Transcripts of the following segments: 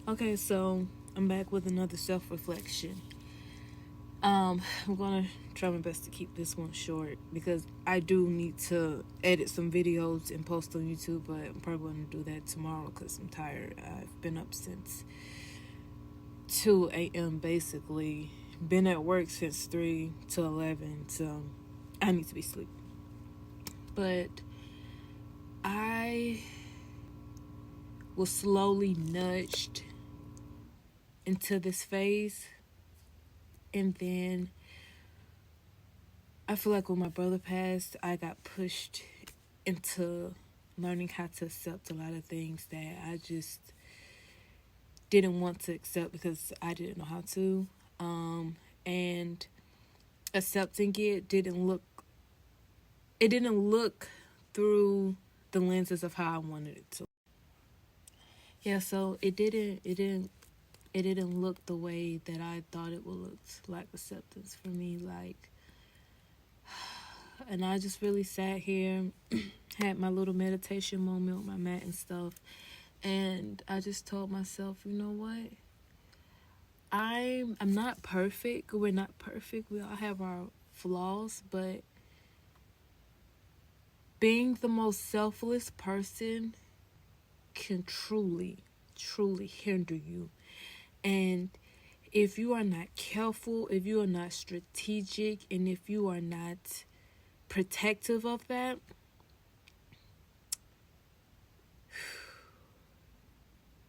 Okay, so I'm back with another self-reflection. I'm gonna try my best to keep this one short because I do need to edit some videos and post on YouTube, but I'm probably gonna do that tomorrow because I'm tired. I've been up since 2 a.m. basically. Been at work since 3 to 11, so I need to be asleep. But I was slowly nudged into this phase, and then I feel like when my brother passed, I got pushed into learning how to accept a lot of things that I just didn't want to accept because I didn't know how to. And accepting it didn't look through the lenses of how I wanted it to. Yeah, so it didn't look the way that I thought it would look like acceptance for me. Like, and I just really sat here, had my little meditation moment with my mat and stuff, and I just told myself, you know what? I'm not perfect. We're not perfect. We all have our flaws, but being the most selfless person can truly hinder you. And if you are not careful, if you are not strategic, and if you are not protective of that,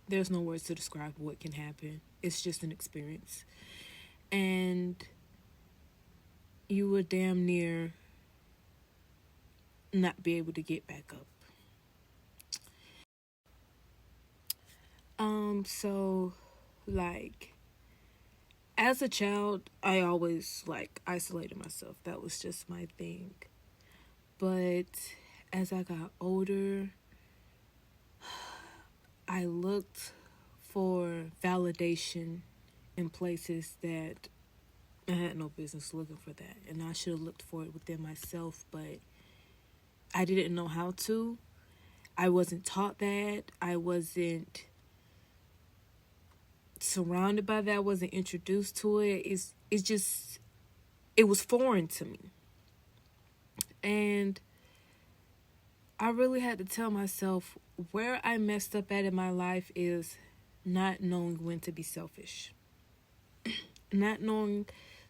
there's no words to describe what can happen. It's just an experience. And you will damn near not be able to get back up. So like as a child, I always like isolated myself. That was just my thing. But as I got older, I looked for validation in places that I had no business looking for that. And I should have looked for it within myself, but I didn't know how to. I wasn't taught that. I wasn't surrounded by that. I wasn't introduced to it. It was foreign to me. And I really had to tell myself where I messed up at in my life is not knowing when to be selfish. Not knowing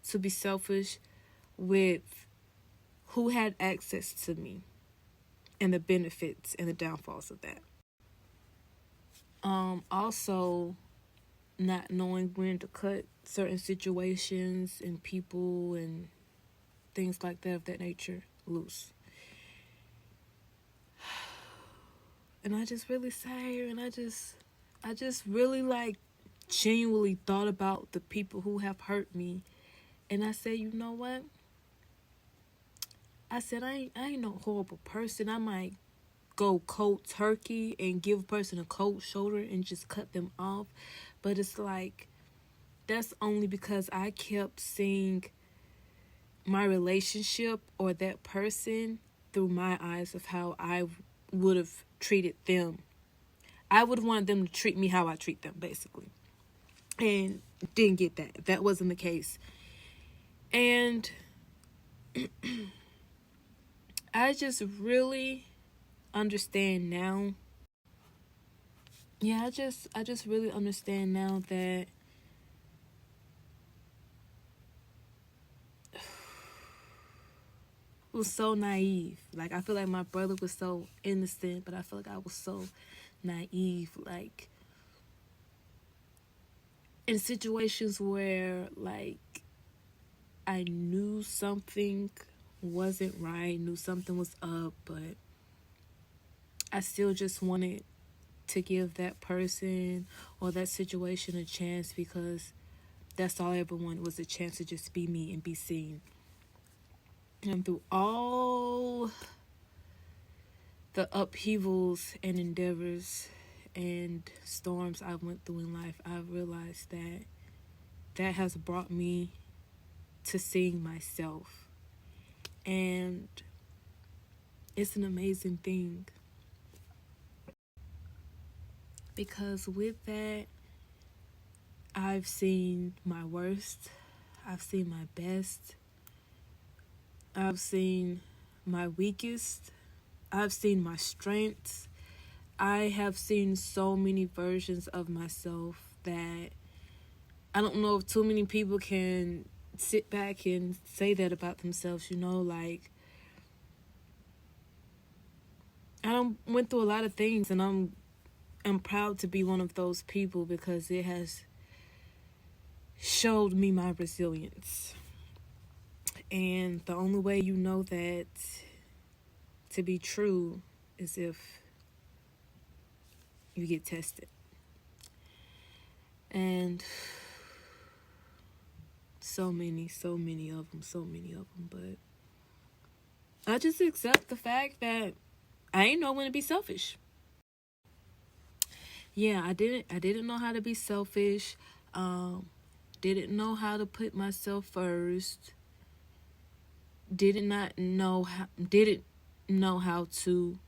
to be selfish with who had access to me and the benefits and the downfalls of that. Also not knowing when to cut certain situations and people and things like that of that nature loose. And I just really sat here and I just really like genuinely thought about the people who have hurt me. And I said, you know what? I said, I ain't no horrible person. I might go cold turkey and give a person a cold shoulder and just cut them off. But it's like, that's only because I kept seeing my relationship or that person through my eyes of how I would have treated them. I would want them to treat me how I treat them, basically. And didn't get that. That wasn't the case. And I just really understand now. Yeah, I just really understand now that it was so naive. Like, I feel like my brother was so innocent, but I feel like I was so naive. Like, in situations where, like, I knew something wasn't right, knew something was up, but I still just wanted to give that person or that situation a chance because that's all I ever wanted was a chance to just be me and be seen. And through all the upheavals and endeavors and storms I went through in life, I realized that that has brought me to seeing myself. And it's an amazing thing Because with that, I've seen my worst, I've seen my best, I've seen my weakest, I've seen my strengths. I have seen so many versions of myself that I don't know if too many people can sit back and say that about themselves, like went through a lot of things, and I'm proud to be one of those people because it has showed me my resilience. And the only way you know that to be true is if you get tested. And so many of them, but I just accept the fact that I ain't know when to be selfish. Yeah, I didn't know how to be selfish. Didn't know how to put myself first. Didn't know how to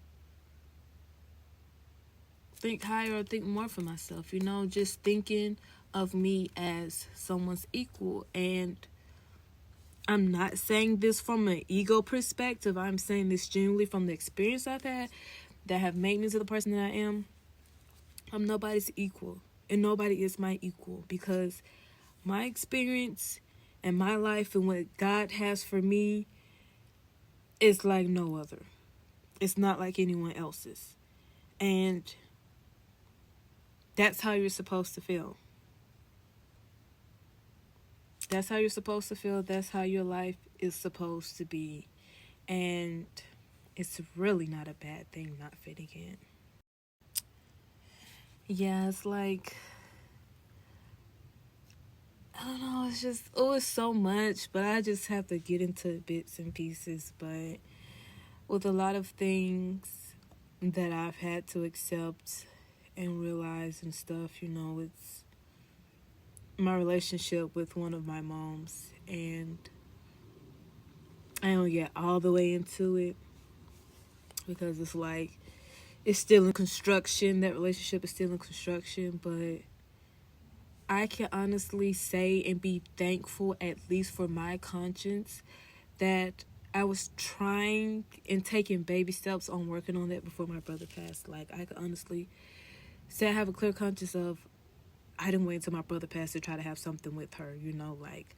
think higher or think more for myself. Just thinking of me as someone's equal. And I'm not saying this from an ego perspective. I'm saying this genuinely from the experience I've had that have made me to the person that I am. I'm nobody's equal, and nobody is my equal, because my experience and my life and what God has for me is like no other. It's not like anyone else's. And that's how you're supposed to feel. That's how you're supposed to feel. That's how your life is supposed to be. And it's really not a bad thing not fitting in. Yeah, it's like, I don't know, it's so much, but I just have to get into bits and pieces. But with a lot of things that I've had to accept and realize and stuff, it's my relationship with one of my moms. And I don't get all the way into it because it's like, it's still in construction. That relationship is still in construction, but I can honestly say and be thankful, at least for my conscience, that I was trying and taking baby steps on working on that before my brother passed. Like, I could honestly say I have a clear conscience of, I didn't wait until my brother passed to try to have something with her, like,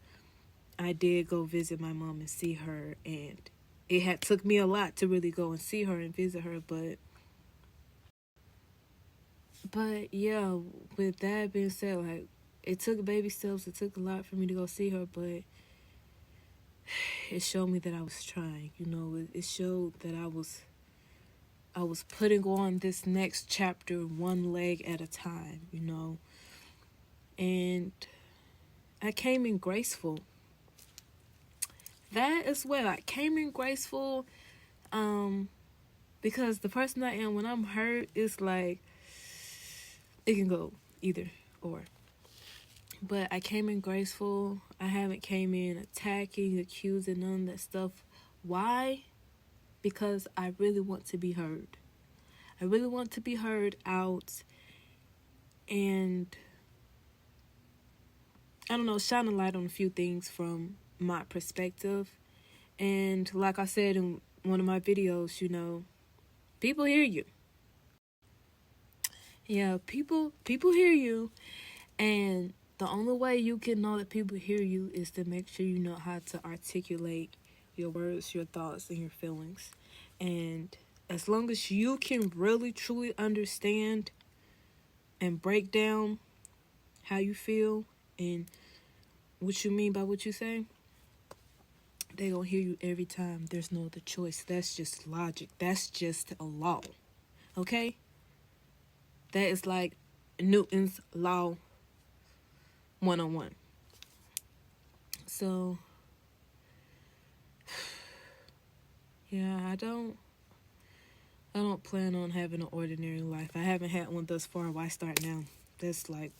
I did go visit my mom and see her, and it had took me a lot to really go and see her and visit her, but yeah, with that being said, like, it took baby steps, it took a lot for me to go see her, but it showed me that I was trying, it showed that I was putting on this next chapter one leg at a time, and I came in graceful. That as well, I came in graceful, because the person I am when I'm hurt, it's like, it can go either or. But I came in graceful. I haven't came in attacking, accusing, none of that stuff. Why? Because I really want to be heard. I really want to be heard out, and I don't know, shine a light on a few things from my perspective. And like I said in one of my videos, people hear you. Yeah, people hear you, and the only way you can know that people hear you is to make sure you know how to articulate your words, your thoughts, and your feelings. And as long as you can really, truly understand and break down how you feel and what you mean by what you say, they gonna hear you every time. There's no other choice. That's just logic. That's just a law. Okay? That is like Newton's law 101. So, yeah, I don't plan on having an ordinary life. I haven't had one thus far. Why start now? That's like,